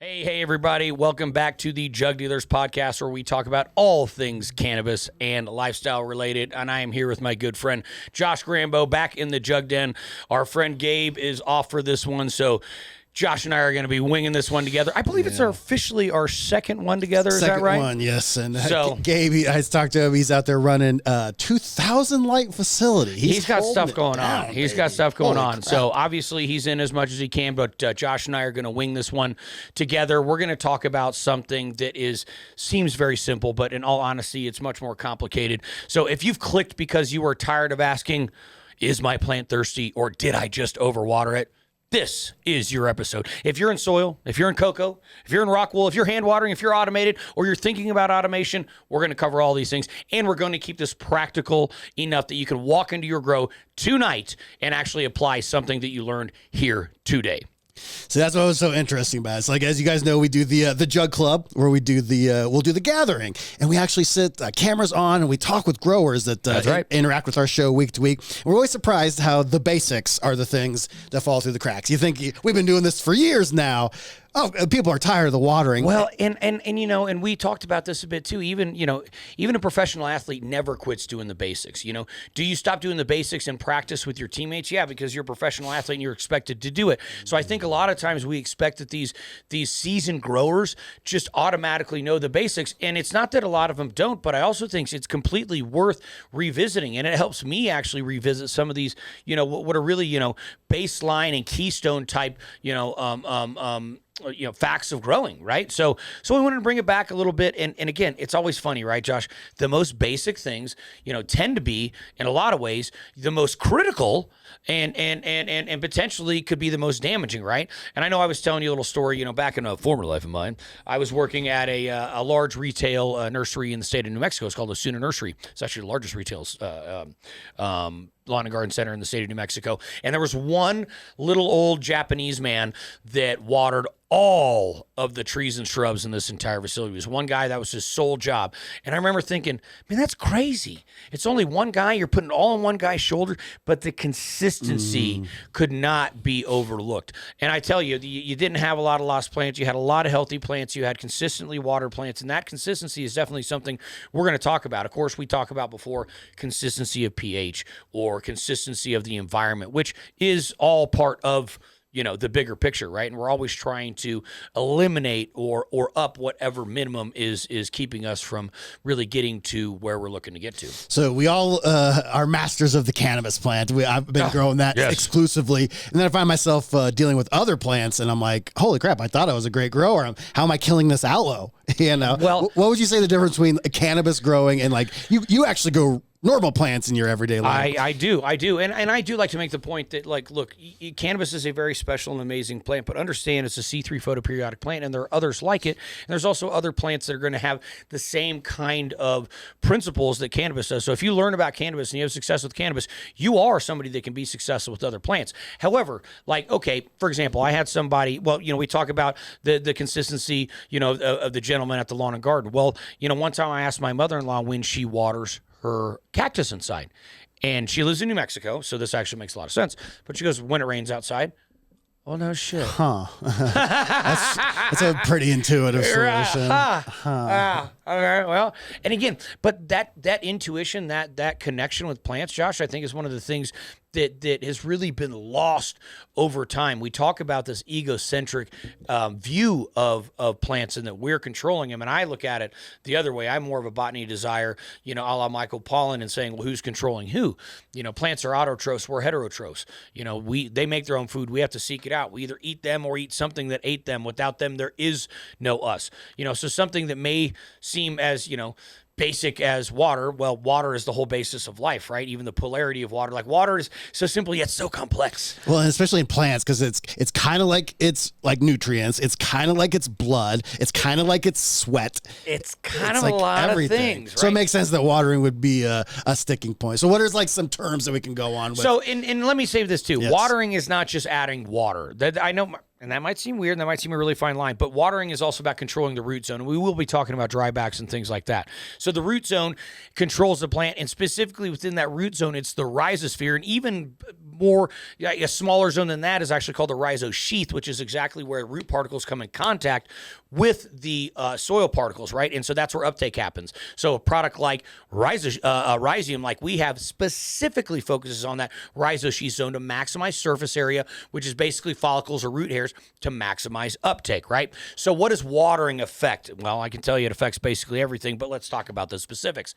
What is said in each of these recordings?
Hey, everybody. Welcome back to the Jug Dealers Podcast, where we talk about all things cannabis and lifestyle related. And I am here with my good friend, Josh GRAMBO, back in the Jug Den. Our friend Gabe is off for this one, so Josh and I are going to be winging this one together. I believe it's officially our second one together. Is that right? Second one, yes. And so, Gabe, I talked to him. He's out there running a 2,000 light facility. He's got stuff going on. He's got stuff going on. So obviously he's in as much as he can, but Josh and I are going to wing this one together. We're going to talk about something that seems very simple, but in all honesty, it's much more complicated. So if you've clicked because you are tired of asking, is my plant thirsty or did I just overwater it? This is your episode. If you're in soil, if you're in cocoa, if you're in rock wool, if you're hand watering, if you're automated, or you're thinking about automation, we're going to cover all these things. And we're going to keep this practical enough that you can walk into your grow tonight and actually apply something that you learned here today. So that's what was so interesting about it. It's like, as you guys know, we do the Jug Club, where we'll do the gathering, and we actually sit cameras on and we talk with growers that interact with our show week to week. And we're always surprised how the basics are the things that fall through the cracks. You think we've been doing this for years now. Oh, people are tired of the watering. Well, and you know, and we talked about this a bit too. Even a professional athlete never quits doing the basics. You know, do you stop doing the basics in practice with your teammates? Yeah, because you're a professional athlete and you're expected to do it. So I think a lot of times we expect that these seasoned growers just automatically know the basics, and it's not that a lot of them don't, but I also think it's completely worth revisiting, and it helps me actually revisit some of these, what are really, baseline and keystone type, facts of growing, right? So we wanted to bring it back a little bit. And again, it's always funny, right, Josh? The most basic things, tend to be, in a lot of ways, the most critical and potentially could be the most damaging, right? And I know I was telling you a little story, back in a former life of mine, I was working at a large retail nursery in the state of New Mexico. It's called Osuna Nursery. It's actually the largest retail lawn and garden center in the state of New Mexico. And there was one little old Japanese man that watered all of the trees and shrubs in this entire facility. It was one guy, that was his sole job. And I remember thinking, man, that's crazy. It's only one guy. You're putting it all on one guy's shoulder, but the consistency could not be overlooked. And I tell you, you didn't have a lot of lost plants. You had a lot of healthy plants. You had consistently watered plants, and that consistency is definitely something we're going to talk about. Of course, we talk about before consistency of pH or consistency of the environment, which is all part of the bigger picture, right? And we're always trying to eliminate or up whatever minimum is keeping us from really getting to where we're looking to get to. So we all are masters of the cannabis plant. I've been growing that exclusively. And then I find myself dealing with other plants, and I'm like, holy crap, I thought I was a great grower. How am I killing this aloe? Well, what would you say the difference between cannabis growing and you actually go normal plants in your everyday life? I do. And I do like to make the point that, look, cannabis is a very special and amazing plant, but understand it's a C3 photoperiodic plant, and there are others like it. And there's also other plants that are going to have the same kind of principles that cannabis does. So if you learn about cannabis and you have success with cannabis, you are somebody that can be successful with other plants. However, for example, I had somebody, we talk about the consistency, of the gentleman at the lawn and garden. Well, one time I asked my mother-in-law when she waters her cactus inside, and she lives in New Mexico, so this actually makes a lot of sense. But she goes, when it rains outside. Oh, no shit. Huh. that's a pretty intuitive solution. Okay, well, and again, but that intuition, that connection with plants, Josh, I think is one of the things that has really been lost over time. We talk about this egocentric view of plants and that we're controlling them. And I look at it the other way. I'm more of a botany desire, a la Michael Pollan, and saying, well, who's controlling who? Plants are autotrophs, we're heterotrophs. They make their own food. We have to seek it out. We either eat them or eat something that ate them. Without them, there is no us. So something that may seem as, basic as water. Well, water is the whole basis of life, right? Even the polarity of water. Like, water is so simple yet so complex. Well, and especially in plants, because it's kind of like it's like nutrients. It's kind of like it's blood. It's kind of like it's sweat. It's kind of like a lot of things, right? So it makes sense that watering would be a sticking point. So what are some terms that we can go on with? So, and let me say this too. Yes. Watering is not just adding water. I know And that might seem weird, and that might seem a really fine line, but watering is also about controlling the root zone, and we will be talking about drybacks and things like that. So the root zone controls the plant, and specifically within that root zone, it's the rhizosphere, and even more, a smaller zone than that is actually called the rhizosheath, which is exactly where root particles come in contact with the soil particles, right? And so that's where uptake happens. So a product like Rhizium, like we have, specifically focuses on that rhizosheath zone to maximize surface area, which is basically follicles or root hairs, to maximize uptake, right? So what does watering affect? Well, I can tell you it affects basically everything, but let's talk about the specifics.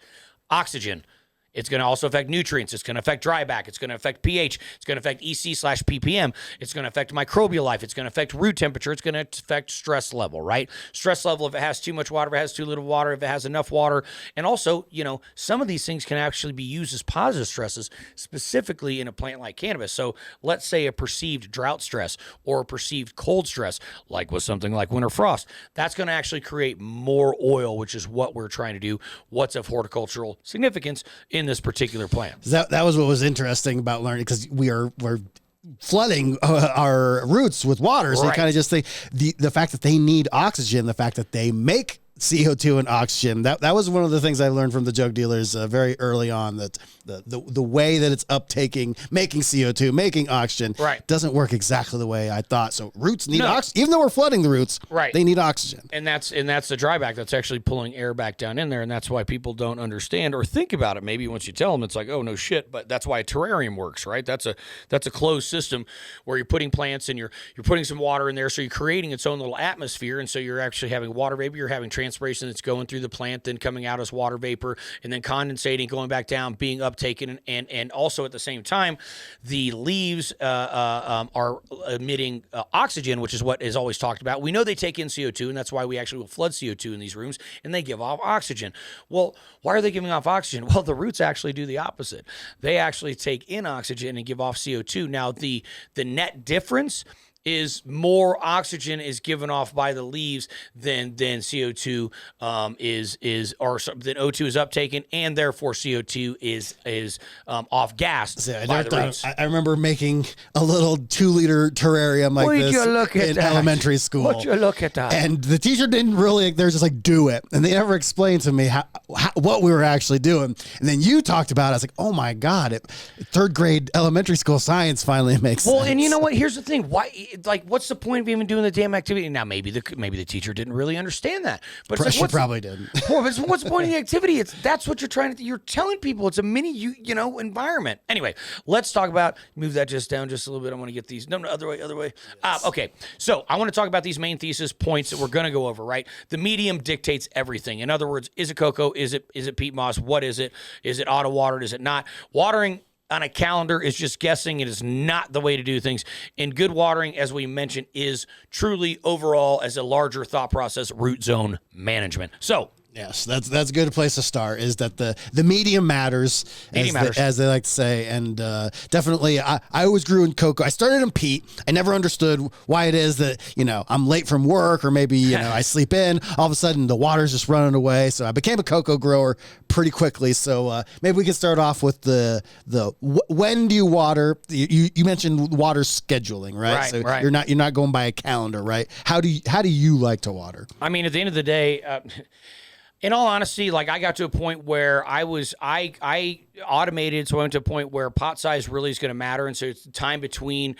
Oxygen. It's going to also affect nutrients. It's going to affect dryback. It's going to affect pH. It's going to affect EC/ppm. It's going to affect microbial life. It's going to affect root temperature. It's going to affect stress level, right? Stress level, if it has too much water, if it has too little water, if it has enough water. And also, some of these things can actually be used as positive stresses, specifically in a plant like cannabis. So let's say a perceived drought stress or a perceived cold stress, like with something like winter frost, that's going to actually create more oil, which is what we're trying to do. What's of horticultural significance in this particular plant. That was what was interesting about learning, because we're flooding our roots with water. So you kind of just think the fact that they need oxygen, the fact that they make CO2 and oxygen, that was one of the things I learned from the Jug Dealers very early on, that the way that it's uptaking, making CO2, making oxygen, doesn't work exactly the way I thought. So roots need oxygen, even though we're flooding the roots, they need oxygen. And that's the dryback that's actually pulling air back down in there, and that's why people don't understand or think about it. Maybe once you tell them, it's like, oh, no shit, but that's why a terrarium works, right? That's a closed system where you're putting plants and you're putting some water in there, so you're creating its own little atmosphere, and so you're actually having water vapor, you're having transpiration that's going through the plant, then coming out as water vapor, and then condensating, going back down, being uptaken, and also at the same time, the leaves are emitting oxygen, which is what is always talked about. We know they take in CO2, and that's why we actually will flood CO2 in these rooms, and they give off oxygen. Well, why are they giving off oxygen? Well, the roots actually do the opposite. They actually take in oxygen and give off CO2. Now, the net difference is more oxygen is given off by the leaves than CO2 or than O2 is uptaken, and therefore CO2 is off gas by the roots. I remember making a little 2-liter terrarium like this in elementary school. Would you look at that? And the teacher didn't really, they're just like, do it. And they never explained to me what we were actually doing. And then you talked about it. I was like, oh my God, third grade elementary school science finally makes sense. Well, and you know what? Here's the thing. Why? Like, what's the point of even doing the damn activity? Now, maybe the teacher didn't really understand that, but it's she probably didn't. What's the point of the activity? That's what you're trying to. You're telling people it's a mini, environment. Anyway, let's talk about. Move that just down just a little bit. I want to get these. No, other way. Yes. Okay, so I want to talk about these main thesis points that we're going to go over. Right, the medium dictates everything. In other words, is it cocoa? Is it peat moss? What is it? Is it auto watered? Is it not? Watering on a calendar is just guessing. It is not the way to do things. And good watering, as we mentioned, is truly overall, as a larger thought process, root zone management. So yes, that's a good place to start, is that the medium matters, as they like to say. And definitely, I always grew in cocoa. I started in peat. I never understood why it is that, I'm late from work, or maybe, I sleep in. All of a sudden, the water's just running away. So I became a cocoa grower pretty quickly. So maybe we can start off with the when do you water? You mentioned water scheduling, right? So you're not going by a calendar, right? How do you like to water? I mean, at the end of the day, in all honesty, like, I got to a point where I automated, so I went to a point where pot size really is going to matter, and so it's the time between,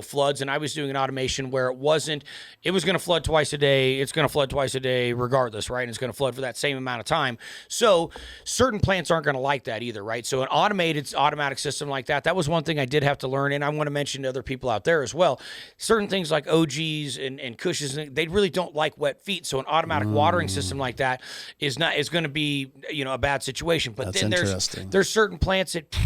floods, and I was doing an automation where it was going to flood twice a day, it's going to flood twice a day regardless, right? And it's going to flood for that same amount of time. So certain plants aren't going to like that either, right? So an automatic system like that was one thing I did have to learn, and I want to mention to other people out there as well. Certain things like OGs and Cushes, they really don't like wet feet, so an automatic watering system like that is going to be, a bad situation. But that's then there's certain plants that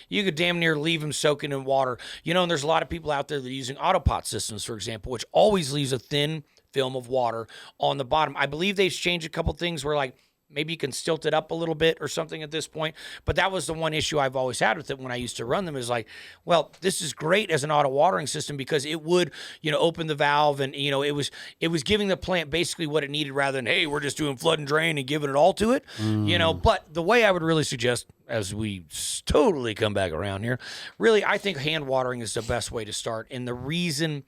you could damn near leave them soaking in water. And there's a lot of people out there that are using autopot systems, for example, which always leaves a thin film of water on the bottom. I believe they've changed a couple things where, like, maybe you can stilt it up a little bit or something at this point. But that was the one issue I've always had with it when I used to run them, is like, well, this is great as an auto watering system because it would, open the valve, and, it was giving the plant basically what it needed, rather than, hey, we're just doing flood and drain and giving it all to it, But the way I would really suggest as we totally come back around here, really, I think hand watering is the best way to start. And the reason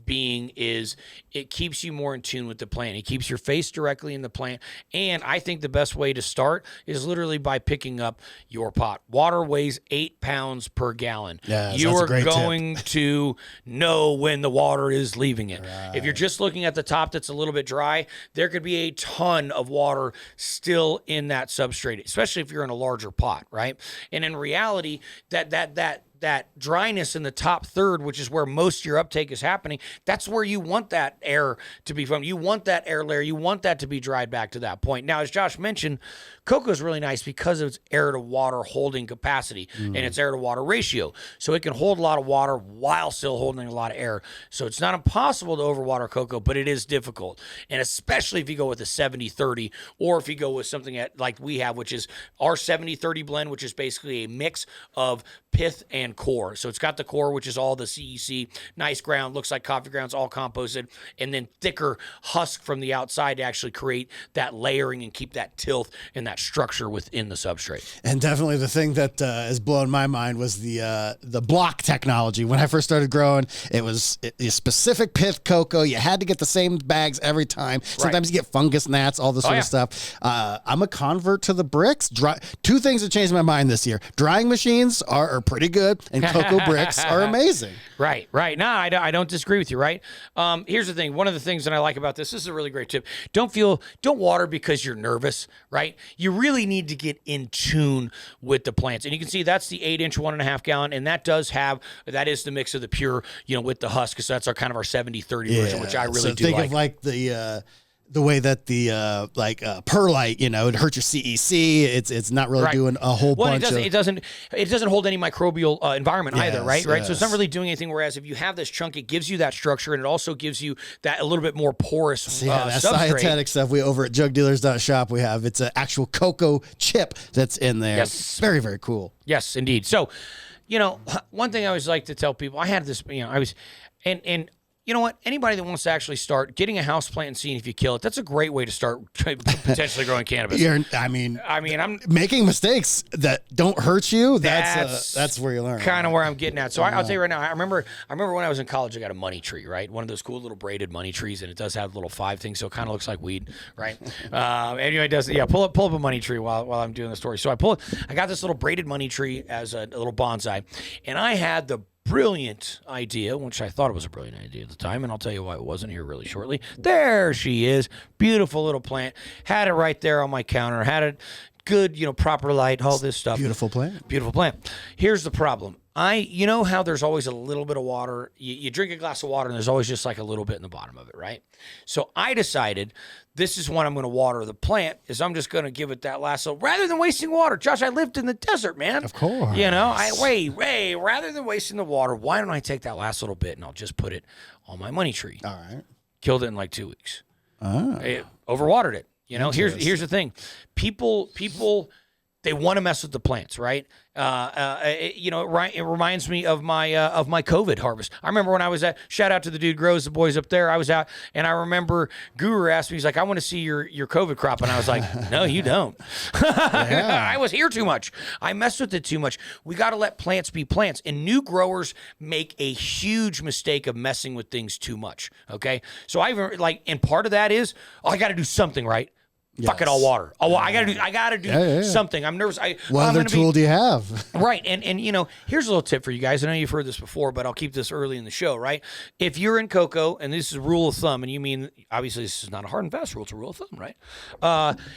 being is it keeps you more in tune with the plant. It keeps your face directly in the plant. And I think the best way to start is literally by picking up your pot. Water weighs 8 pounds per gallon. Yes, you that's a are great going to know when the water is leaving it. Right. If you're just looking at the top that's a little bit dry, there could be a ton of water still in that substrate, especially if you're in a larger pot, right? And in reality, that dryness in the top third, which is where most of your uptake is happening, that's where you want that air to be from. You want that air layer. You want that to be dried back to that point. Now, as Josh mentioned, cocoa is really nice because of its air to water holding capacity and its air to water ratio. So it can hold a lot of water while still holding a lot of air. So it's not impossible to overwater cocoa, but it is difficult. And especially if you go with a 70-30, or if you go with something like we have, which is our 70-30 blend, which is basically a mix of pith and core. So it's got the core, which is all the CEC, nice ground, looks like coffee grounds, all composted, and then thicker husk from the outside to actually create that layering and keep that tilth and that structure within the substrate. And definitely the thing that has blown my mind was the block technology. When I first started growing, it was a specific pith cocoa. You had to get the same bags every time. Sometimes you get fungus gnats, all this sort of stuff. I'm a convert to the bricks. Two things that changed my mind this year. Drying machines are pretty good, and cocoa bricks are amazing. Right. No, I don't disagree with you, right? Here's the thing. One of the things that I like about this is a really great tip. Don't water because you're nervous, right? You really need to get in tune with the plants. And you can see that's the 8-inch, 1.5 gallon. And that is the mix of the pure, with the husk. So that's our kind of our 70-30 version, which I really do think like. Of like the way that the perlite, it hurt your CEC. It's not really doing a whole bunch. It doesn't hold any microbial environment either, right? Yes. So it's not really doing anything. Whereas if you have this chunk, it gives you that structure, and it also gives you that a little bit more porous that substrate. Scietetics stuff we over at jugdealers.shop we have. It's an actual cocoa chip that's in there. Yes. Very, very cool. Yes, indeed. So, one thing I always like to tell people, I had this, and you know what? Anybody that wants to actually start getting a house plant and seeing if you kill it, that's a great way to start potentially growing cannabis. I'm making mistakes that don't hurt you. That's where you learn. Kind of where I'm getting at. So I'll tell you right now. I remember when I was in college, I got a money tree, right? One of those cool little braided money trees, and it does have little 5 things, so it kind of looks like weed, right? Anyway, it does. Yeah, pull up a money tree while I'm doing the story. So I got this little braided money tree as a little bonsai, and I had the brilliant idea, which I thought it was a brilliant idea at the time, and I'll tell you why it wasn't here really shortly. There she is. Beautiful little plant. Had it right there on my counter. Had it good, proper light, all this stuff. Beautiful plant. Beautiful plant. Here's the problem. You know how there's always a little bit of water. You drink a glass of water, and there's always just like a little bit in the bottom of it, right? So I decided this is when I'm going to water the plant, is I'm just going to give it that last little, rather than wasting water. Josh, I lived in the desert, man. Of course. Rather than wasting the water, why don't I take that last little bit and I'll just put it on my money tree? All right. Killed it in like 2 weeks. Overwatered it. Here's the thing. People, they want to mess with the plants, right? It reminds me of my COVID harvest. I remember when I was shout out to the dude grows the boys up there. I was out, and I remember Guru asked me, he's like, I want to see your COVID crop, and I was like, no, you don't. I was here too much. I messed with it too much. We got to let plants be plants, and new growers make a huge mistake of messing with things too much. Okay, so and part of that is, I got to do something right. Yes. Fuck it, all water. I gotta do something. I'm nervous. What other tool do you have? Right, and here's a little tip for you guys. I know you've heard this before, but I'll keep this early in the show, right? If you're in cocoa, and this is a rule of thumb, and you mean, obviously this is not a hard and fast rule, it's a rule of thumb, right?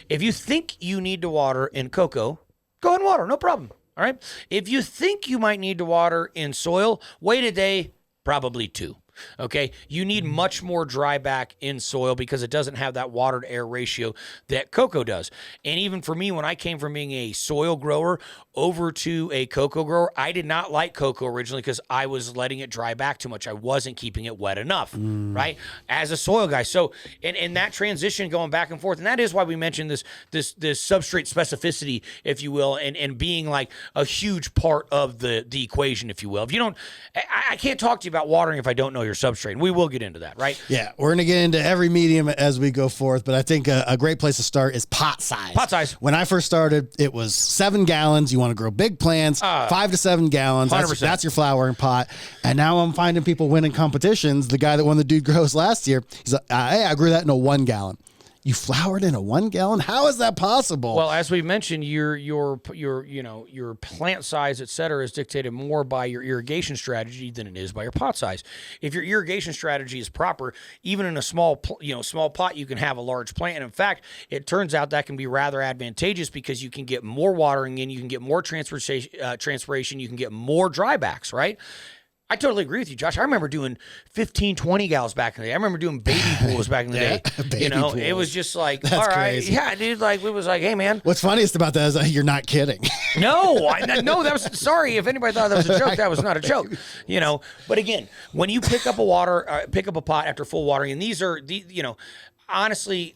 If you think you need to water in cocoa, go ahead and water, no problem, all right? If you think you might need to water in soil, wait a day, probably 2. Okay, you need much more dry back in soil because it doesn't have that water to air ratio that cocoa does. And even for me, when I came from being a soil grower over to a cocoa grower, I did not like cocoa originally because I was letting it dry back too much. I wasn't keeping it wet enough, right? As a soil guy. So, and that transition going back and forth, and that is why we mentioned this substrate specificity, if you will, and being like a huge part of the equation, if you will. If you don't, I can't talk to you about watering if I don't know your your substrate. And we will get into that, right? Yeah, we're going to get into every medium as we go forth, but I think a great place to start is pot size. Pot size. When I first started, it was 7 gallons. You want to grow big plants, 5 to 7 gallons. That's your flowering pot. And now I'm finding people winning competitions. The guy that won the Dude Grows last year, he's like, hey, I grew that in a 1 gallon. You flowered in a 1 gallon? How is that possible? Well, as we mentioned, your plant size, et cetera, is dictated more by your irrigation strategy than it is by your pot size. If your irrigation strategy is proper, even in a small pot, you can have a large plant. And in fact, it turns out that can be rather advantageous because you can get more watering in, you can get more transpiration, you can get more drybacks, right? I totally agree with you, Josh. I remember doing 15, 20 gallons back in the day. I remember doing baby pools back in the day. Pools. It was just like, that's all right. Crazy. Yeah, dude, like, it was like, hey, man. What's funniest about that is you're not kidding. No, that was, sorry if anybody thought that was a joke. That was not a joke, But again, when you pick up a pot after full watering, and these are, honestly,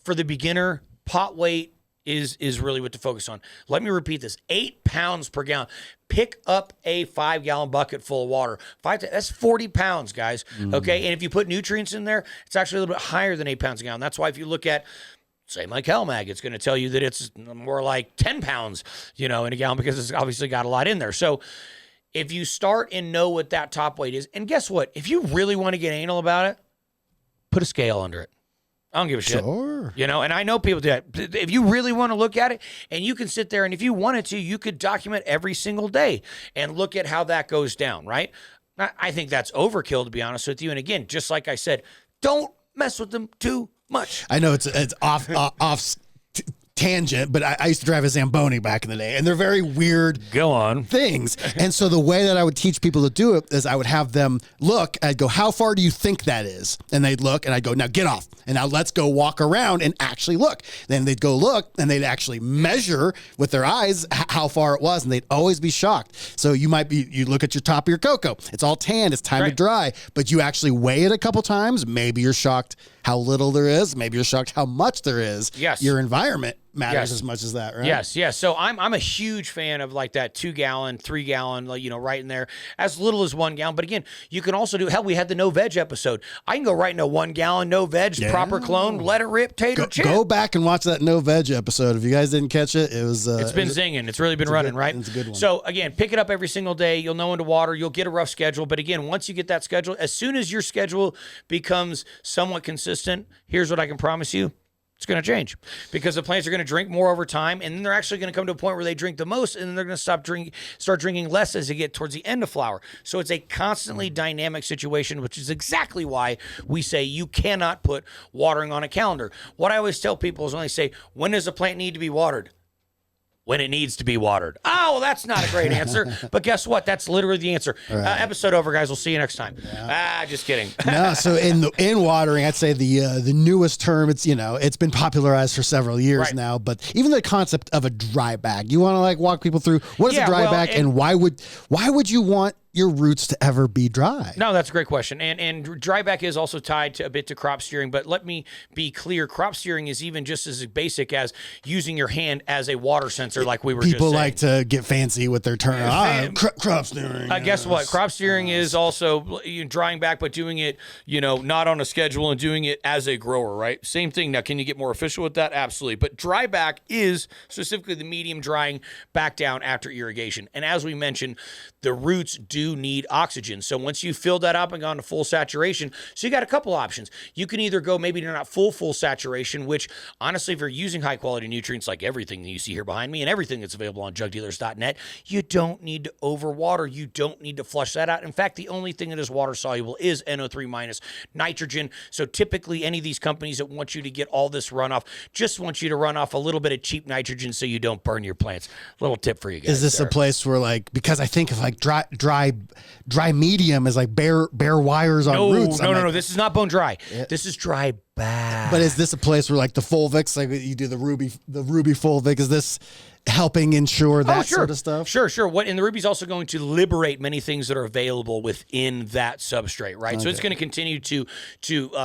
for the beginner, pot weight is really what to focus on. Let me repeat this. 8 pounds per gallon. Pick up a 5-gallon bucket full of water. That's 40 pounds, guys. Okay. And if you put nutrients in there, it's actually a little bit higher than 8 pounds a gallon. That's why if you look at, say, my CalMag, it's going to tell you that it's more like 10 pounds, in a gallon because it's obviously got a lot in there. So if you start and know what that top weight is, and guess what? If you really want to get anal about it, put a scale under it. I don't give a shit. Sure. And I know people do that. If you really want to look at it, and you can sit there, and if you wanted to, you could document every single day and look at how that goes down, right? I think that's overkill, to be honest with you. And again, just like I said, don't mess with them too much. I know it's off tangent, but I used to drive a Zamboni back in the day, and they're very weird things. And so the way that I would teach people to do it is I would have them look, I'd go, how far do you think that is? And they'd look, and I'd go, now get off. And now let's go walk around and actually look. Then they'd go look, and they'd actually measure with their eyes how far it was, and they'd always be shocked. So you look at your top of your cocoa. It's all tanned. It's time to dry. But you actually weigh it a couple times. Maybe you're shocked how little there is. Maybe you're shocked how much there is. Yes. Your environment matters as much as that, right? Yes. So I'm a huge fan of like that 2-gallon, 3-gallon, right in there, as little as 1 gallon. But again, you can also do, hell, we had the no veg episode. I can go right into 1 gallon, no veg, proper clone, let it rip, tater chip. Go back and watch that no veg episode. If you guys didn't catch it, it's been zinging. It's really been running, right? It's a good one. So again, pick it up every single day. You'll know when to water. You'll get a rough schedule. But again, once you get that schedule, as soon as your schedule becomes somewhat consistent, here's what I can promise you. It's going to change because the plants are going to drink more over time, and then they're actually going to come to a point where they drink the most, and then they're going to start drinking less as they get towards the end of flower. So it's a constantly dynamic situation, which is exactly why we say you cannot put watering on a calendar. What I always tell people is when they say, when does a plant need to be watered? When it needs to be watered. Oh, well, that's not a great answer. But guess what? That's literally the answer. Right. Episode over, guys. We'll see you next time. Yeah. Just kidding. No, so in watering, I'd say the newest term, it's been popularized for several years now, but even the concept of a dry bag. You want to walk people through what is a dry bag and why would you want your roots to ever be dry? No, that's a great question. And dryback is also tied to a bit to crop steering, but let me be clear. Crop steering is even just as basic as using your hand as a water sensor, like we were just saying. People like to get fancy with their term. Crop steering. Guess what? Crop steering is also drying back, but doing it, not on a schedule and doing it as a grower, right? Same thing. Now, can you get more efficient with that? Absolutely. But dry back is specifically the medium drying back down after irrigation. And as we mentioned, the roots do need oxygen. So once you fill that up and gone to full saturation, so you got a couple options. You can either go maybe to not full saturation, which honestly, if you're using high quality nutrients like everything that you see here behind me and everything that's available on jugdealers.net, you don't need to overwater. You don't need to flush that out. In fact, the only thing that is water soluble is NO3 minus nitrogen. So typically any of these companies that want you to get all this runoff just want you to run off a little bit of cheap nitrogen so you don't burn your plants. Little tip for you guys. Is this a place where because I think of dry medium is like bare wires on roots. No. This is not bone dry. This is dry bag. But is this a place where the Fulvics, like you do the Ruby Fulvic, is helping ensure that sort of stuff? Sure. And the Ruby's also going to liberate many things that are available within that substrate, right? Okay. So it's going to continue to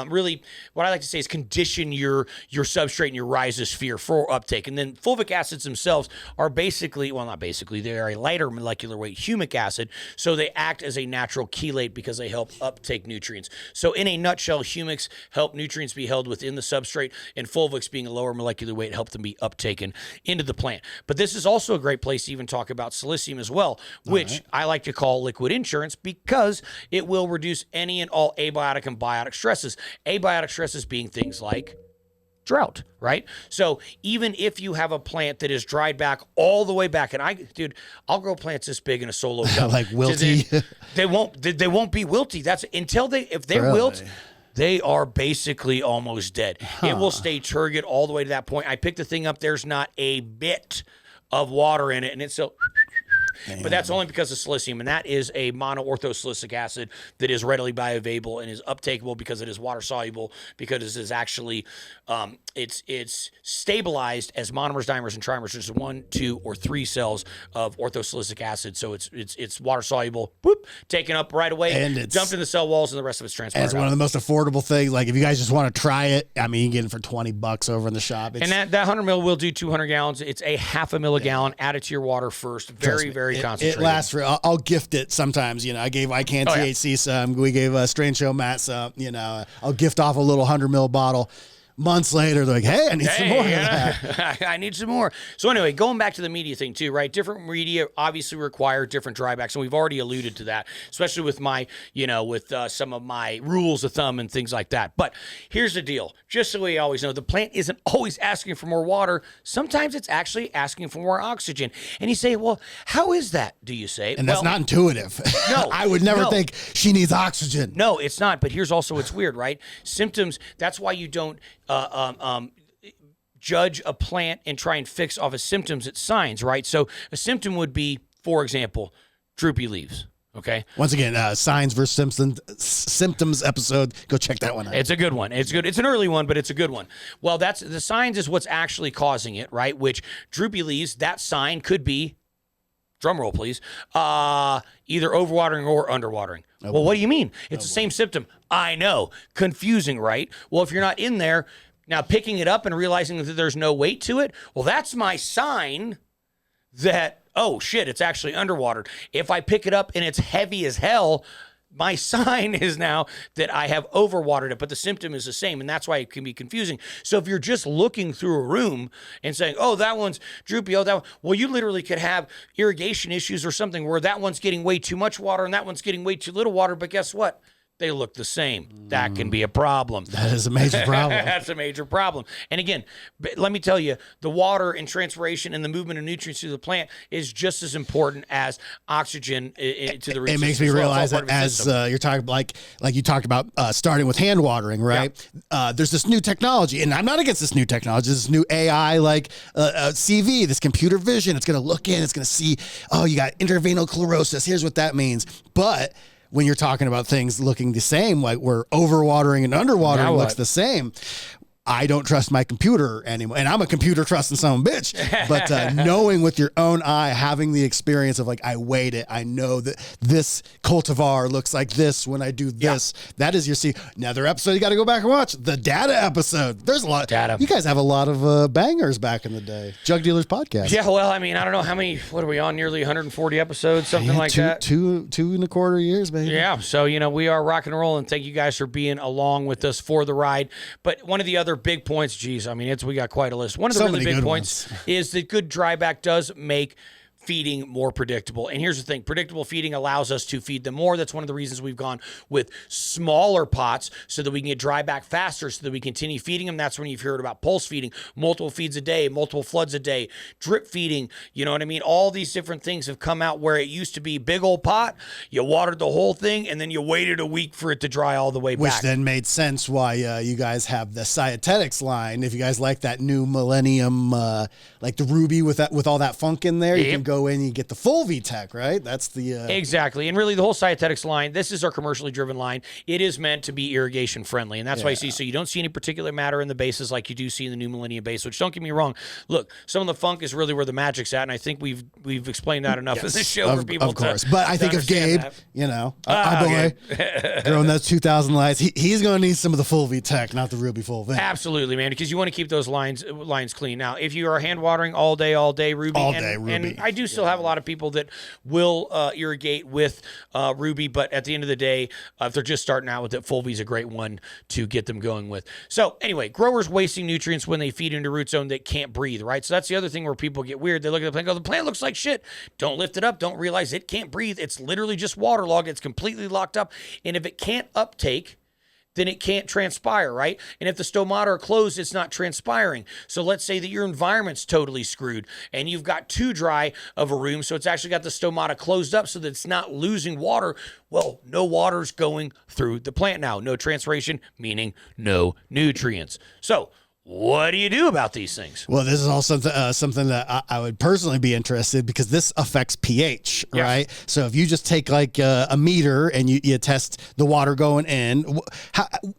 really, what I like to say is condition your substrate and your rhizosphere for uptake. And then fulvic acids themselves are basically, well, not basically, they are a lighter molecular weight humic acid. So they act as a natural chelate because they help uptake nutrients. So in a nutshell, humics help nutrients be held within the substrate, and fulvics, being a lower molecular weight, help them be uptaken into the plant. But this is also a great place to even talk about silicium as well, which I like to call liquid insurance because it will reduce any and all abiotic and biotic stresses. Abiotic stresses being things like drought, right? So even if you have a plant that is dried back all the way back, and I'll grow plants this big in a solo tub. Like wilty. They won't be wilty. That's until if they're wilt, they are basically almost dead. It will stay turgid all the way to that point. I picked the thing up. There's not a bit of water in it, and it's still... But that's only because of silicium, and that is a monoorthosilicic acid that is readily bioavailable and is uptakeable because it is water soluble, because it is actually it's stabilized as monomers, dimers, and trimers. There's 1, 2, or 3 cells of orthosilicic acid, so it's water soluble. Whoop, taken up right away, and it's dumped in the cell walls, and the rest of it's transported. It's one of the most affordable things. Like if you guys just want to try it, I mean, you can get it for $20 over in the shop. And that 100 mil will do 200 gallons. It's a half a mill a gallon. Add it to your water first. Very concentrated. It lasts for. I'll gift it sometimes. I gave ICANN THC some. We gave Strange Show Matt some. I'll gift off a little 100 mil bottle. Months later, they're like, hey, I need some more of that. I need some more. So anyway, going back to the media thing too, right? Different media obviously require different drybacks, and we've already alluded to that, especially with my, with some of my rules of thumb and things like that. But here's the deal. Just so we always know, the plant isn't always asking for more water. Sometimes it's actually asking for more oxygen. And you say, well, how is that, do you say? And that's not intuitive. No. I would never think she needs oxygen. No, it's not. But here's also what's weird, right? Symptoms, that's why you don't judge a plant and try and fix off of symptoms. It's signs, right? So a symptom would be, for example, droopy leaves. Okay. Once again, signs versus symptoms episode. Go check that one out. It's a good one. It's good. It's an early one, but it's a good one. Well, that's the signs is what's actually causing it, right? Which droopy leaves, that sign could be, drum roll please, either overwatering or underwatering. Well, what do you mean? It's the same symptom. I know. Confusing, right? Well, if you're not in there, now picking it up and realizing that there's no weight to it, well, that's my sign that, oh, shit, it's actually underwatered. If I pick it up and it's heavy as hell, my sign is now that I have overwatered it, but the symptom is the same, and that's why it can be confusing. So if you're just looking through a room and saying, oh, that one's droopy, oh, that one, well, you literally could have irrigation issues or something where that one's getting way too much water and that one's getting way too little water, but guess what? They look the same. That can be a problem. That is a major problem. That's a major problem. And again, let me tell you, the water and transpiration and the movement of nutrients through the plant is just as important as oxygen to the roots. It makes me realize that as you're talking like you talked about starting with hand watering, right? Yeah. There's this new technology, and I'm not against this new technology. This new AI CV, this computer vision. It's going to look in. It's going to see, oh, you got intraveinal chlorosis. Here's what that means. But when you're talking about things looking the same, like where overwatering and underwatering looks the same, I don't trust my computer anymore. And I'm a computer trusting son of a bitch. But knowing with your own eye, having the experience of I weighed it, I know that this cultivar looks like this when I do this. Yeah. That is your another episode you got to go back and watch. The data episode. There's a lot. Data. You guys have a lot of bangers back in the day. Jug Dealers Podcast. Yeah, well, I mean, I don't know how many, what are we on? Nearly 140 episodes, something like that. Two and a quarter years, baby. Yeah. So, we are rock and roll, and thank you guys for being along with us for the ride. But one of the other big points, geez, I mean, we got quite a list. One of the really big points is that good dryback does make feeding more predictable. And here's the thing, predictable feeding allows us to feed them more. That's one of the reasons we've gone with smaller pots so that we can get dry back faster so that we continue feeding them. That's when you've heard about pulse feeding, multiple feeds a day, multiple floods a day, drip feeding, you know what I mean? All these different things have come out where it used to be big old pot, you watered the whole thing, and then you waited a week for it to dry all the way back. Which then made sense why you guys have the Scietetics line. If you guys like that new millennium, like the ruby with all that funk in there, you can go go in and you get the full VTech, right? That's the... Exactly. And really the whole Scietetics line, this is our commercially driven line. It is meant to be irrigation friendly. And that's why you see, so you don't see any particulate matter in the bases like you do see in the New Millennium base, which don't get me wrong. Look, some of the funk is really where the magic's at. And I think we've explained that enough in this show for people to But I think of Gabe, our boy, growing those 2,000 lights, he's going to need some of the full VTech, not the Ruby full thing. Absolutely, man, because you want to keep those lines clean. Now, if you are hand watering all day Ruby, and I do still have a lot of people that will irrigate with Ruby, but at the end of the day, if they're just starting out with it, full V is a great one to get them going with. So anyway, growers wasting nutrients when they feed into root zone that can't breathe, right? So that's the other thing where people get weird. They look at the plant and go, the plant looks like shit. Don't lift it up. Don't realize it can't breathe. It's literally just waterlogged. It's completely locked up. And if it can't uptake, then it can't transpire, right? And if the stomata are closed, it's not transpiring. So let's say that your environment's totally screwed and you've got too dry of a room, so it's actually got the stomata closed up so that it's not losing water. Well, no water's going through the plant now. No transpiration, meaning no nutrients. So what do you do about these things? Well, this is also something that I would personally be interested because this affects pH, right? So if you just take like a meter and you test the water going in,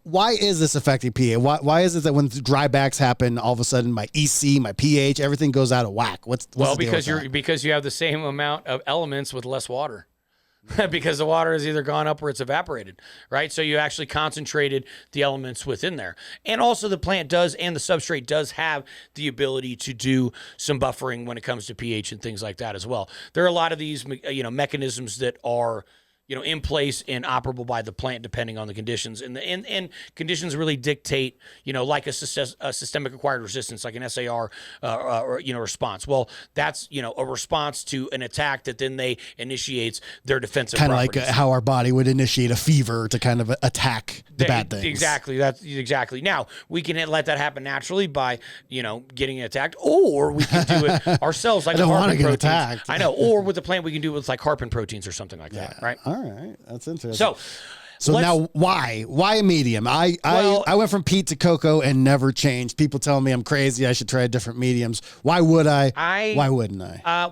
why is this affecting pH? Why is it that when drybacks happen, all of a sudden my EC, my pH, everything goes out of whack? What's because you have the same amount of elements with less water. Because the water has either gone up or it's evaporated, right? So you actually concentrated the elements within there. And also the plant does, and the substrate does have the ability to do some buffering when it comes to pH and things like that as well. There are a lot of these, mechanisms that are, in place and operable by the plant depending on the conditions. And conditions really dictate, like a systemic acquired resistance, like an SAR response. Well, that's, a response to an attack that then they initiates their defensive properties. Kind of like how our body would initiate a fever to kind of attack the bad things. Exactly. That's exactly. Now, we can let that happen naturally by, getting attacked, or we can do it ourselves like I don't want to get proteins. attacked. I know. Or with the plant, we can do it with like harpin proteins or something like that, right? All right, that's interesting. So now, why a medium? I went from peat to cocoa and never changed. People tell me I'm crazy. I should try different mediums. Why would I? Why wouldn't I?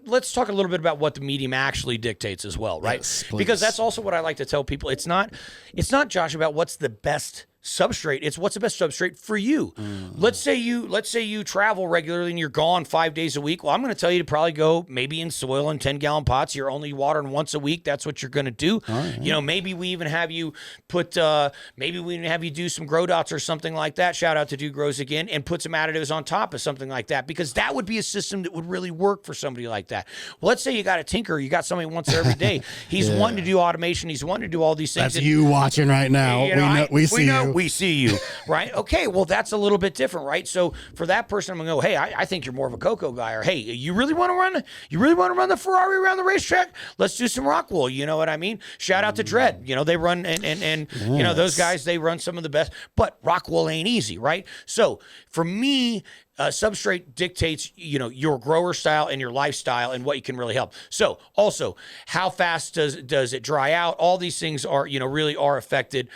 Let's talk a little bit about what the medium actually dictates as well, right? Yes, because that's also what I like to tell people. It's not Josh about what's the best substrate. It's what's the best substrate for you. Let's say you travel regularly and you're gone 5 days a week. Well, I'm going to tell you to probably go maybe in soil in 10-gallon pots. You're only watering once a week. That's what you're going to do. Right. Maybe we even have you do some grow dots or something like that. Shout out to Do Grows again, and put some additives on top of something like that, because that would be a system that would really work for somebody like that. Well, let's say you got a tinker, you got somebody once every day. He's wanting to do automation. He's wanting to do all these things. That's you watching right now. We see you. We see you, right? Okay, well, that's a little bit different, right? So for that person, I'm going to go, hey, I think you're more of a cocoa guy, or hey, you really want to run the Ferrari around the racetrack? Let's do some rock wool. You know what I mean? Shout out to Dread. They run and those guys, they run some of the best, but rock wool ain't easy, right? So for me, substrate dictates, your grower style and your lifestyle and what you can really help. So also, how fast does it dry out? All these things are, really are affected,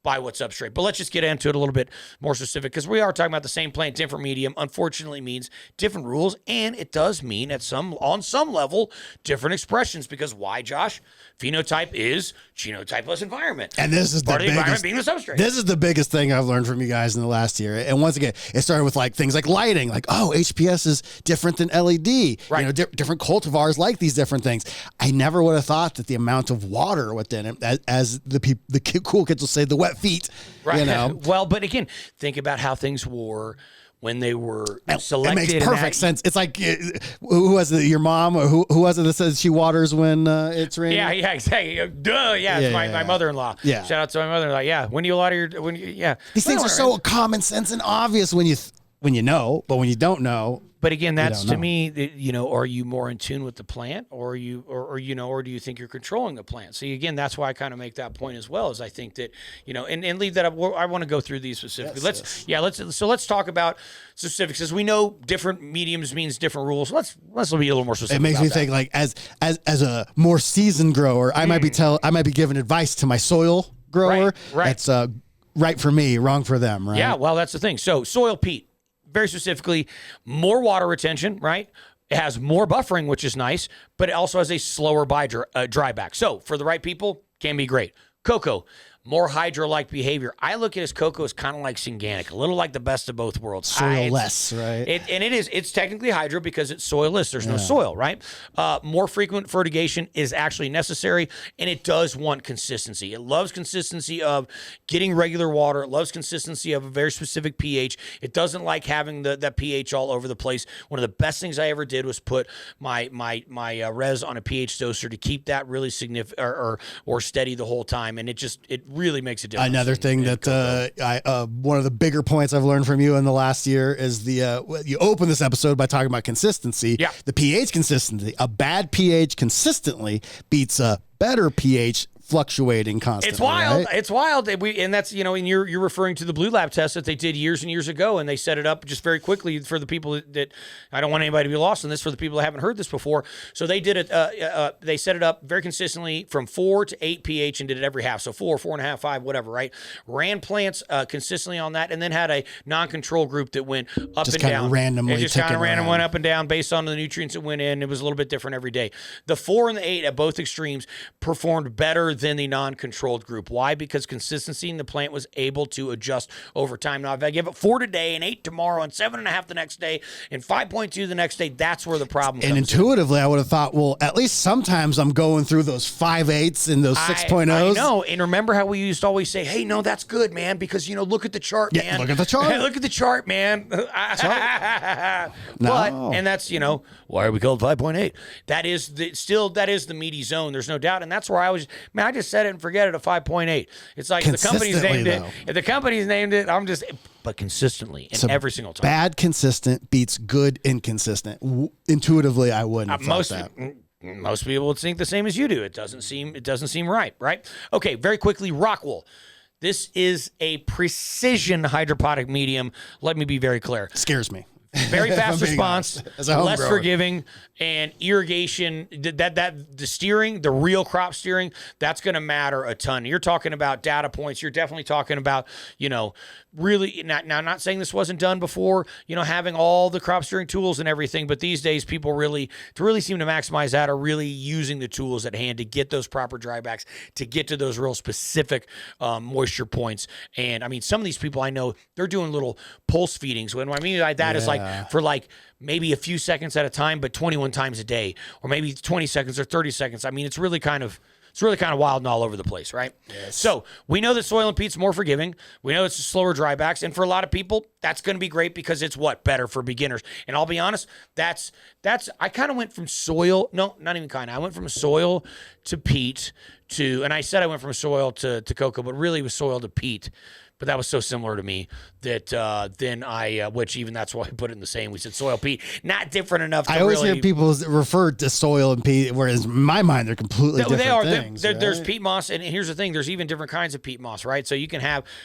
by what substrate. But let's just get into it a little bit more specific, because we are talking about the same plant, different medium. Unfortunately, means different rules, and it does mean on some level different expressions. Because why, Josh? Phenotype is genotype plus environment. And this is part of the environment being the substrate. This is the biggest thing I've learned from you guys in the last year. And once again, it started with like things like lighting, like, HPS is different than LED. Right. Different cultivars like these different things. I never would have thought that the amount of water within it, as the cool kids will say, the wet feet. Right. Well, but again, think about how things were when they were selected. It makes perfect sense. It's like, who was it, your mom, or who was it that says she waters when it's raining? Yeah, exactly. Duh, it's my mother-in-law. Yeah. Shout out to my mother-in-law. Yeah, when you water These things are so common sense and obvious when you know, but when you don't know. But again, that's to me, are you more in tune with the plant, or or do you think you're controlling the plant? See, again, that's why I kind of make that point as well, is I think that, and leave that up. I want to go through these specifically. Let's talk about specifics, as we know different mediums means different rules. Let's be a little more specific. It makes me think, like, as a more seasoned grower, I might be giving advice to my soil grower. Right. That's right for me, wrong for them, right? Yeah, well, that's the thing. So soil peat, very specifically, more water retention, right? It has more buffering, which is nice, but it also has a slower dry back. So for the right people, can be great. Cocoa, more hydro-like behavior. I look at it as cocoa as kind of like synganic, a little like the best of both worlds. Soil-less, right? It's technically hydro because it's soil-less. There's no soil, right? More frequent fertigation is actually necessary, and it does want consistency. It loves consistency of getting regular water. It loves consistency of a very specific pH. It doesn't like having that pH all over the place. One of the best things I ever did was put my res on a pH doser to keep that really significant or steady the whole time, and it really makes a difference. Another thing that one of the bigger points I've learned from you in the last year is you open this episode by talking about consistency. Yeah. The pH consistency. A bad pH consistently beats a better pH fluctuating constantly. It's wild. Right? It's wild. And that's, and you're referring to the Blue Lab test that they did years and years ago, and they set it up just very quickly for the people that I don't want anybody to be lost in this, for the people that haven't heard this before. So they did it. They set it up very consistently from 4 to 8 pH and did it every half. So 4, 4.5, 5, whatever, right? Ran plants consistently on that, and then had a non-control group that went up just and down. Randomly. It just kind of random went up and down based on the nutrients that went in. It was a little bit different every day. The 4 and the 8 at both extremes performed better than the non-controlled group. Why? Because consistency in the plant was able to adjust over time. Now, if I give it 4 today and 8 tomorrow and 7.5 the next day and 5.2 the next day, that's where the problem comes. And intuitively, I would have thought, well, at least sometimes I'm going through those 5.8s and those 6.0s. I know. And remember how we used to always say, hey, no, that's good, man, because, look at the chart, man. Look at the chart. Look at the chart, man. No. And that's, why are we called 5.8? That is the meaty zone. There's no doubt. And that's where I just said it and forget it, a 5.8. It's like the company's named it. If the company's named it, but consistently and every single time. Bad consistent beats good inconsistent. Intuitively, I wouldn't have thought that. Most people would think the same as you do. It doesn't seem right? Okay, very quickly, Rockwool. This is a precision hydroponic medium. Let me be very clear. Scares me. Very fast response, less grower. forgiving, and irrigation. The steering, the real crop steering, that's going to matter a ton. You're talking about data points. You're definitely talking about, really. Now, not saying this wasn't done before. Having all the crop steering tools and everything, but these days people really seem to maximize that, are really using the tools at hand to get those proper drybacks, to get to those real specific moisture points. And I mean, some of these people I know, they're doing little pulse feedings. What I mean by that is for maybe a few seconds at a time, but 21 times a day, or maybe 20 seconds or 30 seconds. I mean, it's really kind of wild and all over the place, right? Yes. So we know that soil and peat's more forgiving. We know it's slower drybacks, and for a lot of people, that's going to be great because it's better for beginners. And I'll be honest, I kind of went from soil. No, not even kind of. I went from soil to peat and I said I went from soil to cocoa, but really it was soil to peat. But that was so similar to me that then which even that's why I put it in the same. We said soil peat, not different enough to I always hear people refer to soil and peat, whereas in my mind, they're completely different things. There's peat moss, and here's the thing. There's even different kinds of peat moss, right? So you can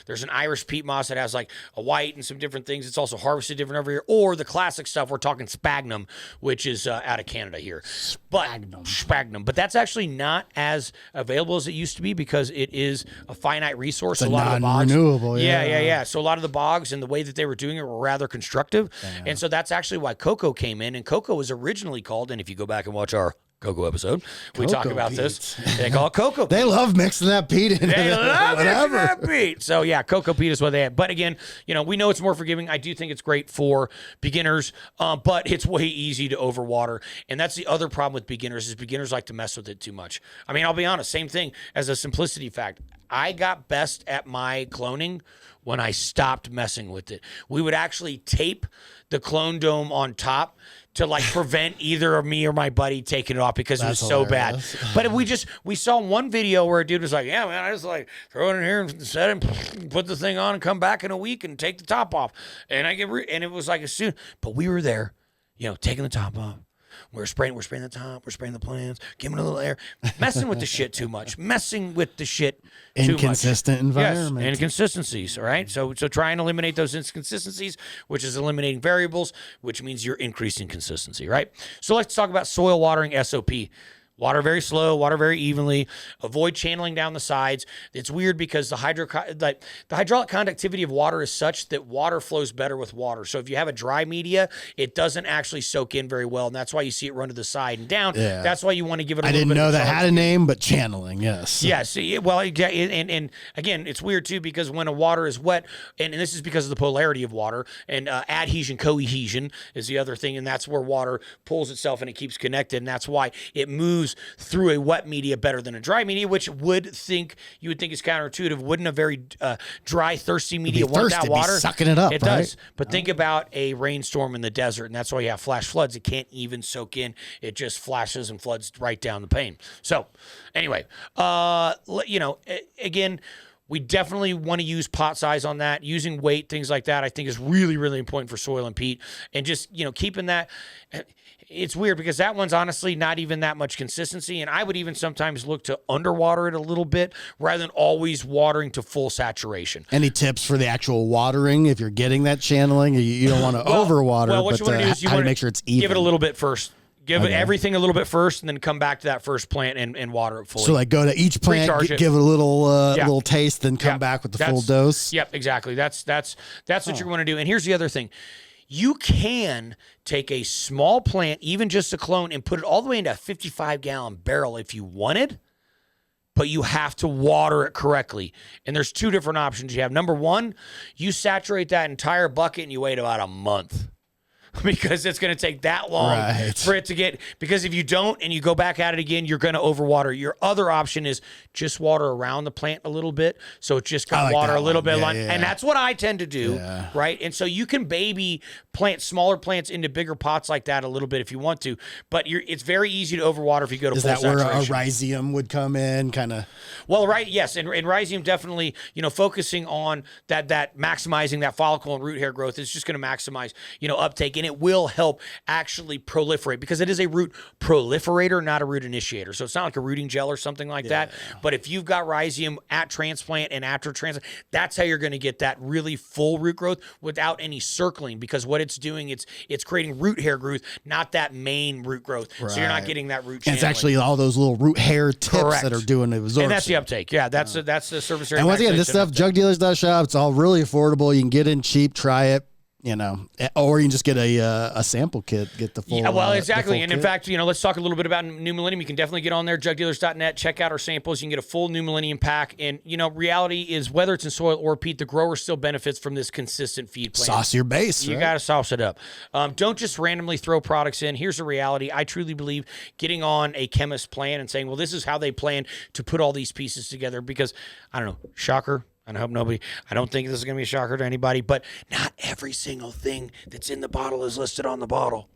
there's an Irish peat moss that has like a white and some different things. It's also harvested different over here. Or the classic stuff, we're talking sphagnum, which is out of Canada here. Sphagnum. But that's actually not as available as it used to be because it is a finite resource. It's a lot of the bogs. Non-renewable. Yeah. So a lot of the bogs and the way that they were doing it were rather constructive. Yeah. And so that's actually why cocoa came in. And cocoa was originally called, and if you go back and watch our cocoa episode, we talk about this. They call it cocoa peat. They love mixing that peat in. They love mixing that peat. So yeah, cocoa peat is what they had. But again, we know it's more forgiving. I do think it's great for beginners, but it's way easy to overwater. And that's the other problem with beginners is beginners like to mess with it too much. I mean, I'll be honest, same thing as a simplicity fact. I got best at my cloning when I stopped messing with it. We would actually tape the clone dome on top to prevent either of me or my buddy taking it off because it was so bad. But we saw one video where a dude was like, yeah, man, I just throw it in here and set it, put the thing on and come back in a week and take the top off. And and it was as soon, but we were there, taking the top off. We're spraying the top, we're spraying the plants, giving it a little air, messing with the shit too much, Inconsistent environment. Yes, inconsistencies, all right? So try and eliminate those inconsistencies, which is eliminating variables, which means you're increasing consistency, right? So let's talk about soil watering SOP. Water very slow, water very evenly. Avoid channeling down the sides. It's weird because the hydraulic conductivity of water is such that water flows better with water. So if you have a dry media, it doesn't actually soak in very well, and that's why you see it run to the side and down. Yeah. That's why you want to give it a little bit of a I didn't know that had a name, but channeling, yes. Yes. Well, and again, it's weird too because when a water is wet, and this is because of the polarity of water, and adhesion, cohesion is the other thing, and that's where water pulls itself and it keeps connected, and that's why it moves through a wet media better than a dry media, which you would think is counterintuitive. Wouldn't a very dry, thirsty media want that water? Sucking it up. It does. But think about a rainstorm in the desert, and that's why you have flash floods. It can't even soak in. It just flashes and floods right down the pane. So anyway, again, we definitely want to use pot size on that. Using weight, things like that, I think is really, really important for soil and peat. And just, keeping that. It's weird because that one's honestly not even that much consistency. And I would even sometimes look to underwater it a little bit rather than always watering to full saturation. Any tips for the actual watering if you're getting that channeling? You don't want to overwater, well, what you want to do is you want to make sure it's even. Give it a little bit first. Give it everything a little bit first, and then come back to that first plant and water it fully. So, go to each plant, give it a little taste, then come back with the full dose. Yep, exactly. That's what you want to do. And here's the other thing: you can take a small plant, even just a clone, and put it all the way into a 55-gallon barrel if you wanted. But you have to water it correctly. And there's two different options you have. Number one, you saturate that entire bucket and you wait about a month. Because it's going to take that long for it to get, because if you don't and you go back at it again, you're going to overwater. Your other option is just water around the plant a little bit. So it just got water a little bit. And that's what I tend to do, right? And so you can baby smaller plants into bigger pots like that a little bit if you want to, but it's very easy to overwater if you go to full saturation. Is that where a rhizium would come in, kind of? Well, yes, and rhizium definitely, focusing on that maximizing that follicle and root hair growth is just going to maximize, uptake. And it will help actually proliferate because it is a root proliferator, not a root initiator. So it's not like a rooting gel or something like that. But if you've got rhizium at transplant and after transplant, that's how you're going to get that really full root growth without any circling, because what it's doing, it's creating root hair growth, not that main root growth. So you're not getting that root channeling. It's actually all those little root hair tips that are doing the absorption. And that's the uptake. Yeah, that's the surface area. And once again, this stuff, jugdealers.shop, it's all really affordable. You can get in cheap, try it. Or you can just get a sample kit, get the full. Yeah, well, exactly. And in fact, let's talk a little bit about New Millennium. You can definitely get on there, jugdealers.net, check out our samples. You can get a full New Millennium pack. And, reality is whether it's in soil or peat, the grower still benefits from this consistent feed plan. Sauce your base. You got to sauce it up. Don't just randomly throw products in. Here's the reality. I truly believe getting on a chemist plan and saying, well, this is how they plan to put all these pieces together, because, I don't know, shocker. And I don't think this is going to be a shocker to anybody, but not every single thing that's in the bottle is listed on the bottle.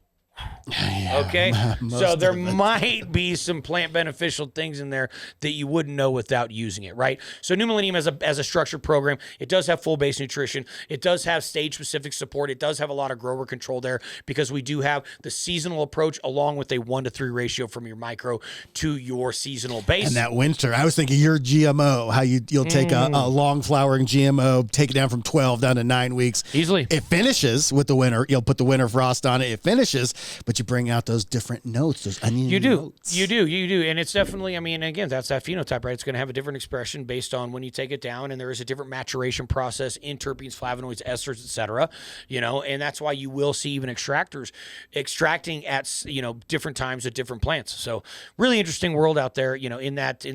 Okay, so there might be some plant beneficial things in there that you wouldn't know without using it, right? So New Millennium as a structured program, it does have full base nutrition. It does have stage specific support. It does have a lot of grower control there because we do have the seasonal approach along with a 1-to-3 ratio from your micro to your seasonal base. And that winter, I was thinking your GMO, how you'll take a long flowering GMO, take it down from 12 down to 9 weeks easily. It finishes with the winter. You'll put the winter frost on it. It finishes. But you bring out those different notes, those onion notes. You do. And it's definitely, again, that's that phenotype, right? It's going to have a different expression based on when you take it down, and there is a different maturation process in terpenes, flavonoids, esters, etc. And that's why you will see even extractors extracting at, different times at different plants. So really interesting world out there, in that,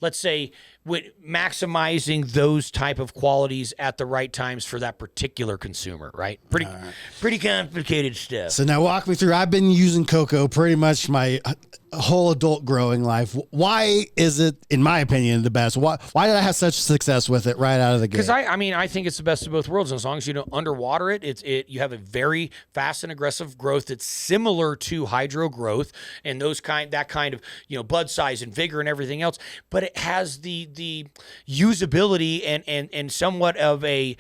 let's say, with maximizing those type of qualities at the right times for that particular consumer, right? Pretty complicated stuff. So now walk me through. I've been using cocoa pretty much my whole adult growing life. Why is it, in my opinion, the best? Why did I have such success with it right out of the gate? Because I think it's the best of both worlds. And as long as you don't underwater it, you have a very fast and aggressive growth that's similar to hydro growth and that kind of bud size and vigor and everything else. But it has the usability and somewhat of a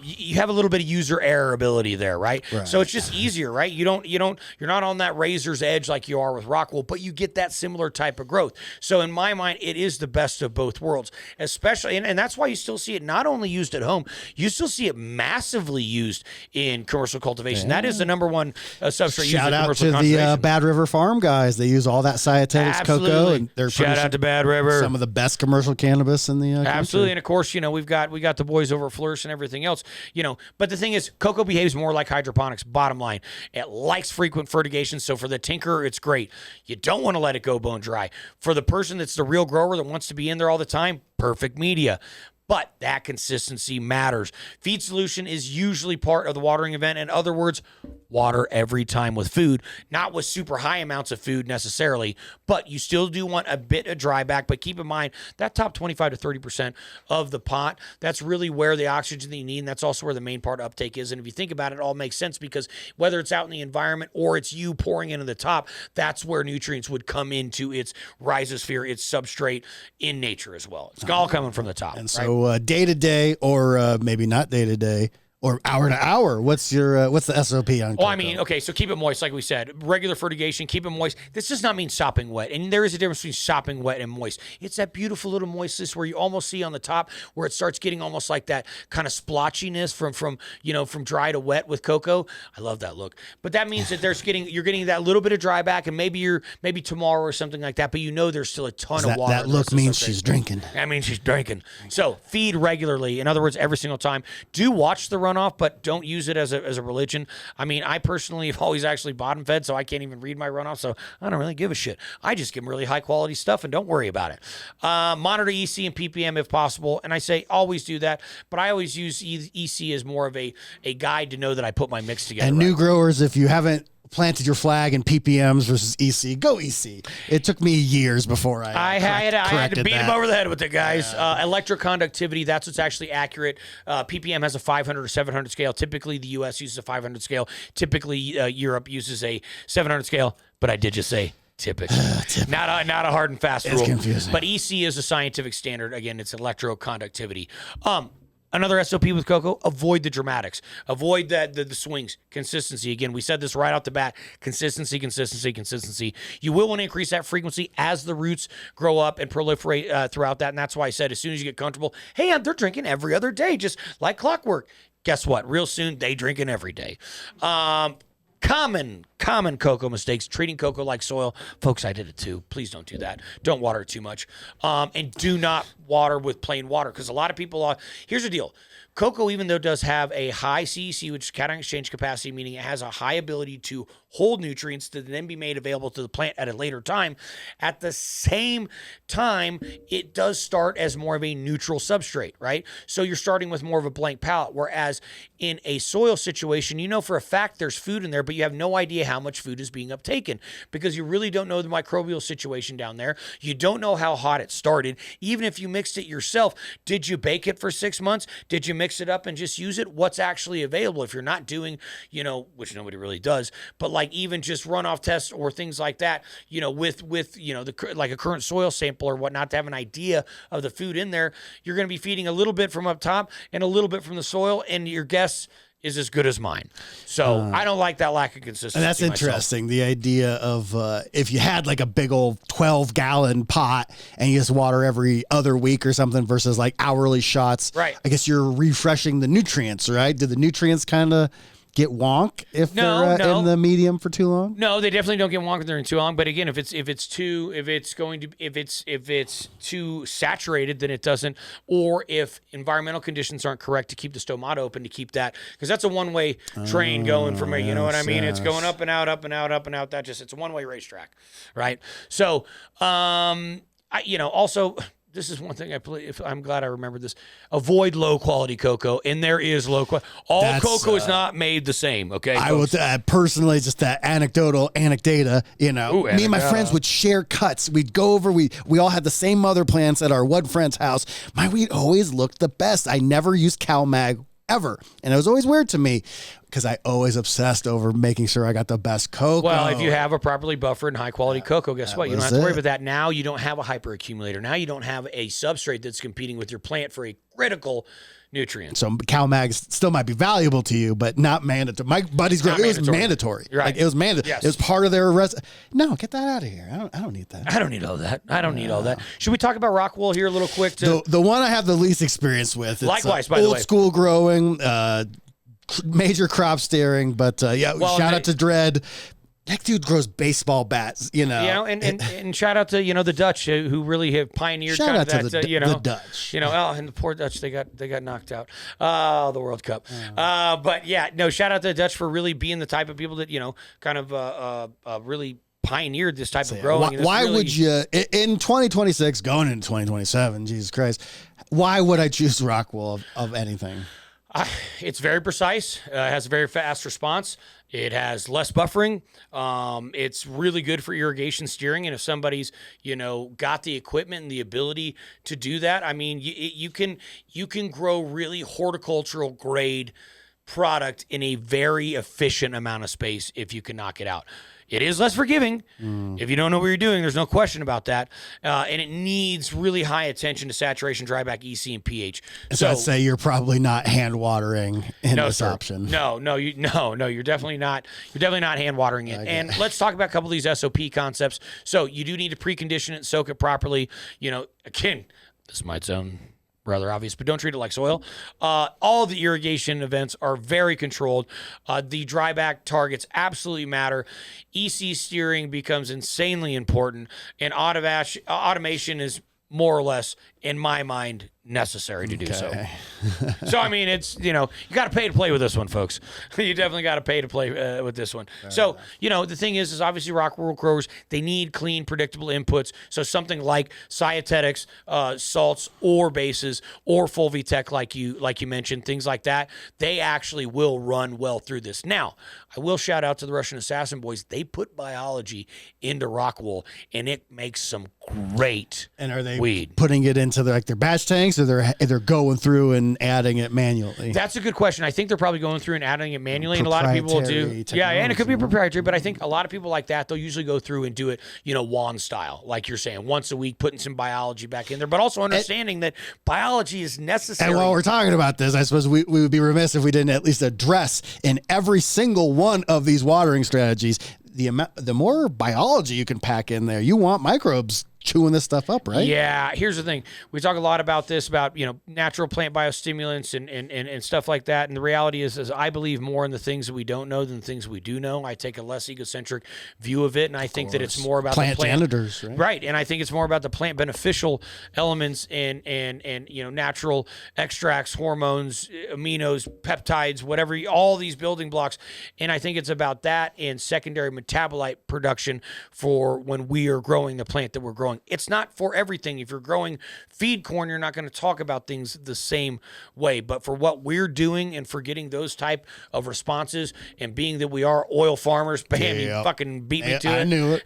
you have a little bit of user error ability there, right? So it's just easier, right? You're not on that razor's edge like you are with rock rock wool, but you get that similar type of growth. So in my mind, it is the best of both worlds, especially, and that's why you still see it not only used at home, you still see it massively used in commercial cultivation. That is the number one substrate used in commercial Shout out to the Bad River Farm guys. They use all that Scietetics cocoa, and they're shout out to Bad River, some of the best commercial cannabis in the country. Absolutely. And of course, we've got the boys over at Flourish and everything else, but the thing is, cocoa behaves more like hydroponics. Bottom line, it likes frequent fertigation. So for the tinkerer, it's great. You don't want to let it go bone dry. For the person that's the real grower that wants to be in there all the time, perfect media. But that consistency matters. Feed solution is usually part of the watering event. In other words, water every time with food, not with super high amounts of food necessarily, but you still do want a bit of dry back. But keep in mind that top 25 to 30% of the pot, that's really where the oxygen that you need, and that's also where the main part uptake is. And if you think about it, it all makes sense, because whether it's out in the environment or it's you pouring into the top, that's where nutrients would come into its rhizosphere, its substrate in nature as well. It's all coming from the top. And so day to day, or maybe not day to day, or hour to hour, what's the SOP on cocoa? Okay, so keep it moist, like we said. Regular fertigation, keep it moist. This does not mean sopping wet, and there is a difference between sopping wet and moist. It's that beautiful little moistness where you almost see on the top where it starts getting almost like that kind of splotchiness from dry to wet with cocoa. I love that look. But that means that you're getting that little bit of dry back, and maybe tomorrow or something like that, but there's still a ton of water. That look means she's drinking. That means she's drinking. So feed regularly. In other words, every single time. Do watch the runoff, but don't use it as a religion. I personally have always actually bottom fed, so I can't even read my runoff, so I don't really give a shit. I just give them really high quality stuff and don't worry about it. Monitor EC and PPM if possible, and I say always do that, but I always use EC as more of a guide to know that I put my mix together. And new growers, if you haven't planted your flag in PPMs versus EC, go EC. It took me years before I had to beat him over the head with it, guys. Electroconductivity, that's what's actually accurate. PPM has a 500 or 700 scale. Typically, the U.S. uses a 500 scale. Typically, Europe uses a 700 scale, but I did just say typically. Not a hard and fast rule. It's confusing. But EC is a scientific standard. Again, it's electroconductivity. Another SOP with cocoa, avoid the dramatics. Avoid the swings. Consistency. Again, we said this right off the bat. Consistency. You will want to increase that frequency as the roots grow up and proliferate throughout that. And that's why I said as soon as you get comfortable, hey, they're drinking every other day, just like clockwork. Guess what? Real soon, they drinking every day. Common cocoa mistakes, treating cocoa like soil. Folks, I did it too. Please don't do that. Don't water it too much. And do not water with plain water, because a lot of people here's the deal. Cocoa, even though it does have a high CEC, which is cation exchange capacity, meaning it has a high ability to hold nutrients to then be made available to the plant at a later time, at the same time, it does start as more of a neutral substrate, right? So you're starting with more of a blank palette, whereas in a soil situation, for a fact there's food in there, but you have no idea how much food is being uptaken, because you really don't know the microbial situation down there. You don't know how hot it started. Even if you mixed it yourself, did you bake it for 6 months? Did you mix it up and just use it? What's actually available? If you're not doing, which nobody really does, but like even just runoff tests or things like that, with like a current soil sample or whatnot, to have an idea of the food in there, you're going to be feeding a little bit from up top and a little bit from the soil, and your guess is as good as mine. So I don't like that lack of consistency. And that's interesting. The idea of if you had like a big old 12-gallon pot and you just water every other week or something versus like hourly shots. Right. I guess you're refreshing the nutrients, right? Did the nutrients kind of get wonk if they're in the medium for too long? No, they definitely don't get wonk if they're in too long. But again, if it's too saturated, then it doesn't. Or if environmental conditions aren't correct to keep the stomata open, to keep that, because that's a one-way train going for me. You know what I mean? It's going up and out, up and out, up and out. It's a one-way racetrack, right? So, also. This is one thing I'm glad I remembered this. Avoid low quality cocoa, and there is low quality. Cocoa is not made the same. Okay, I will personally, just that anecdata. Me and my friends would share cuts. We'd go over. We all had the same mother plants at our one friend's house. My weed always looked the best. I never used CalMag ever, and it was always weird to me, because I always obsessed over making sure I got the best cocoa. Well, if you have a properly buffered and high-quality cocoa, guess what? You don't have to worry about that. Now you don't have a hyperaccumulator. Now you don't have a substrate that's competing with your plant for a critical nutrients. So cow mags still might be valuable to you, but not mandatory. My buddies grow. It was mandatory. Right. Like, it was mandatory. Yes. It was part of their No, get that out of here. I don't need that. I don't need all that. I don't need all that. Should we talk about rock wool here a little quick? The one I have the least experience with. It's, likewise, by the way. Old school growing, major crop steering, but shout out to Dredd. That dude grows baseball bats, and shout out to the Dutch who really have pioneered shout kind out of to that. the Dutch, and the poor Dutch they got knocked out. The World Cup. But yeah, no, shout out to the Dutch for really being the type of people that kind of really pioneered this type of growing. Why would you in 2026 going into 2027? Jesus Christ, why would I choose rock wool of anything? It's very precise. Has a very fast response. It has less buffering. It's really good for irrigation steering. And if somebody's, got the equipment and the ability to do that, I mean, you can grow really horticultural grade product in a very efficient amount of space if you can knock it out. It is less forgiving. If you don't know what you're doing, there's no question about that. And it needs really high attention to saturation, dryback, EC, and pH. So I'd say you're probably not hand watering in this sir. option. No, you're definitely not. You're definitely not hand watering it. Okay. And let's talk about a couple of these SOP concepts. So you do need to precondition it and soak it properly. Again, this might sound rather obvious, but don't treat it like soil. All the irrigation events are very controlled. The dryback targets absolutely matter. EC steering becomes insanely important, and automation is more or less, in my mind, necessary to do so. So, I mean, it's, you got to pay to play with this one, folks. You definitely got to pay to play with this one. So, the thing is obviously rock wool growers, they need clean, predictable inputs. So something like Scietetics, salts, or bases, or Fulvitech, like you mentioned, things like that, they actually will run well through this. Now, I will shout out to the Russian Assassin boys. They put biology into rock wool, and it makes some great And are they weed. Putting it into their batch tanks, or they're going through and adding it manually? That's a good question. I think they're probably going through and adding it manually, and a lot of people will do. Technology. Yeah, and it could be proprietary, but I think a lot of people like that, they'll usually go through and do it, wand style, like you're saying, once a week, putting some biology back in there, but also understanding that biology is necessary. And while we're talking about this, I suppose we would be remiss if we didn't at least address in every single one of these watering strategies the more biology you can pack in there. You want microbes chewing this stuff up, right? Yeah. Here's the thing. We talk a lot about this, about, natural plant biostimulants and stuff like that. And the reality is I believe more in the things that we don't know than the things we do know. I take a less egocentric view of it. And I think that it's more about plant the plant janitors, right? Right. And I think it's more about the plant beneficial elements and natural extracts, hormones, aminos, peptides, whatever, all these building blocks. And I think it's about that and secondary metabolite production for when we are growing the plant that we're growing. It's not for everything. If you're growing feed corn, you're not going to talk about things the same way. But for what we're doing and for getting those type of responses, and being that we are oil farmers, bam, you fucking beat me to it. I knew it.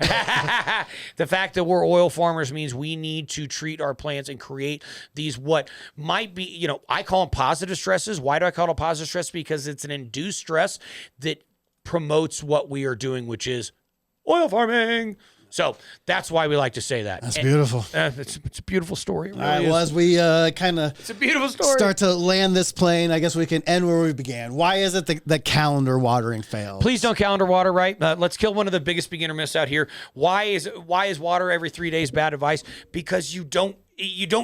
The fact that we're oil farmers means we need to treat our plants and create these what might be, I call them positive stresses. Why do I call it a positive stress? Because it's an induced stress that promotes what we are doing, which is oil farming. So that's why we like to say that. That's beautiful. It's a beautiful story. It really All right, is. well, as we kind of It's a beautiful story. start to land this plane, I guess we can end where we began. Why is it that calendar watering fails? Please don't calendar water, right? Let's kill one of the biggest beginner myths out here. Why is water every 3 days bad advice? Because you don't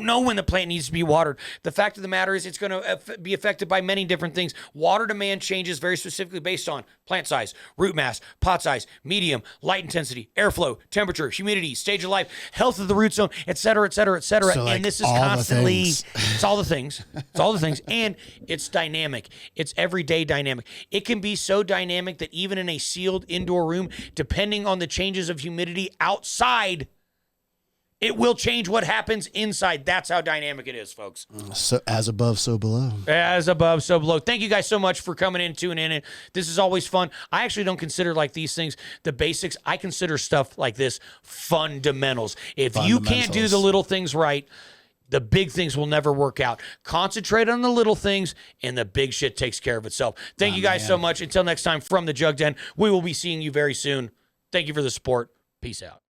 know when the plant needs to be watered. The fact of the matter is it's going to be affected by many different things. Water demand changes very specifically based on plant size, root mass, pot size, medium, light intensity, airflow, temperature, humidity, stage of life, health of the root zone, et cetera, et cetera, et cetera. So, and this is constantly, it's all the things. It's all the things. And it's dynamic. It's everyday dynamic. It can be so dynamic that even in a sealed indoor room, depending on the changes of humidity outside, it will change what happens inside. That's how dynamic it is, folks. So as above, so below. As above, so below. Thank you guys so much for coming in, tuning in. This is always fun. I actually don't consider like these things the basics. I consider stuff like this fundamentals. If you can't do the little things right, the big things will never work out. Concentrate on the little things, and the big shit takes care of itself. Thank you guys so much. Until next time, from the Jug Den, we will be seeing you very soon. Thank you for the support. Peace out.